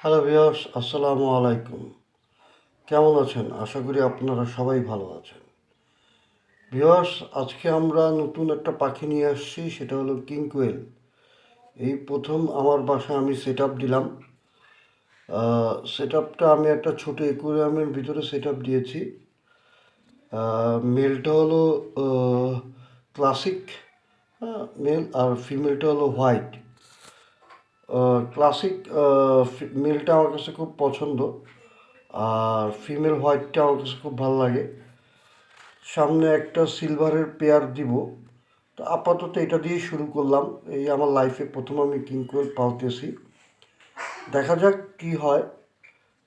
Hello viewers, আসসালামু আলাইকুম। কেমন আছেন? আশা করি আপনারা সবাই ভালো আছেন। ভিউয়ার্স, আজকে আমরা নতুন একটা পাখি নিয়ে আসছি, সেটা হলো কিং কোয়েল। এই প্রথম আমার বাসায় আমি সেট আপ দিলাম। সেট আপটা আমি একটা ছোট অ্যাকুয়ারিয়ামের ভিতরে সেট আপ দিয়েছি। মেলটা হলো ক্লাসিক মেল, আর ফিমেলটা হলো হোয়াইট। ক্লাসিক মেলটা আমার কাছে খুব পছন্দ, আর ফিমেল হোয়াইটটা আমার কাছে খুব ভালো লাগে। সামনে একটা সিলভারের পেয়ার দিব। তো আপাতত এটা দিয়ে শুরু করলাম। এই আমার লাইফে প্রথম আমি কিং কোয়েল পালতেছি, দেখা যাক কি হয়।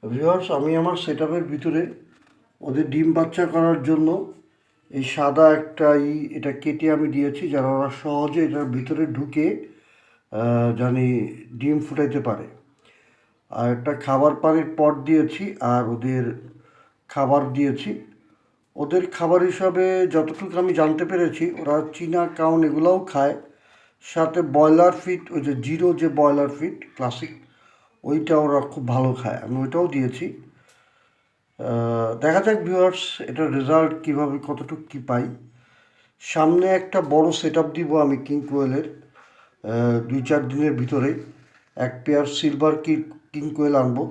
ভিউয়ার্স, আমি আমার সেট আপের ভিতরে ওদের ডিম বাচ্চা করার জন্য এই সাদা একটা এটা কেটে আমি দিয়েছি, যেন ওরা সহজে এটার ভিতরে ঢুকে জানি ডিম ফুটাইতে পারে। আর একটা খাবার পানির পট দিয়েছি, আর ওদের খাবার দিয়েছি। ওদের খাবার হিসাবে যতটুকু আমি জানতে পেরেছি, ওরা চীনা কাউন এগুলোও খায়, সাথে ব্রয়লার ফিট, ওই যে জিরো যে ব্রয়লার ফিট ক্লাসিক, ওইটা ওরা খুব ভালো খায়, আমি ওইটাও দিয়েছি। দেখা যাক ভিউয়ার্স, এটার রেজাল্ট কীভাবে, কতটুকু কী পাই। সামনে একটা বড় সেট আপ দিব আমি কিং কোয়েলের, 2-4 দিনের ভিতরে এক পেয়ার সিলভার কিং কোয়েল আনবো।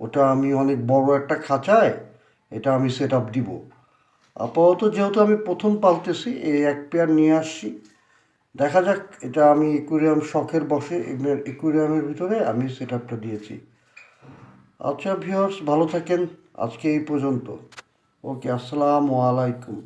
ওটা আমি অনেক বড় একটা খাঁচায় এটা আমি সেট আপ দিব। আপাতত যেহেতু আমি প্রথম পালতেছি, এই এক পেয়ার নিয়ে আসছি। দেখা যাক, এটা আমি একুরিয়াম শখের বসে একুরিয়ামের ভিতরে আমি সেট আপটা দিয়েছি। আচ্ছা ভিউয়ার্স, ভালো থাকেন। আজকে এই পর্যন্ত। ওকে, আসসালামু আলাইকুম।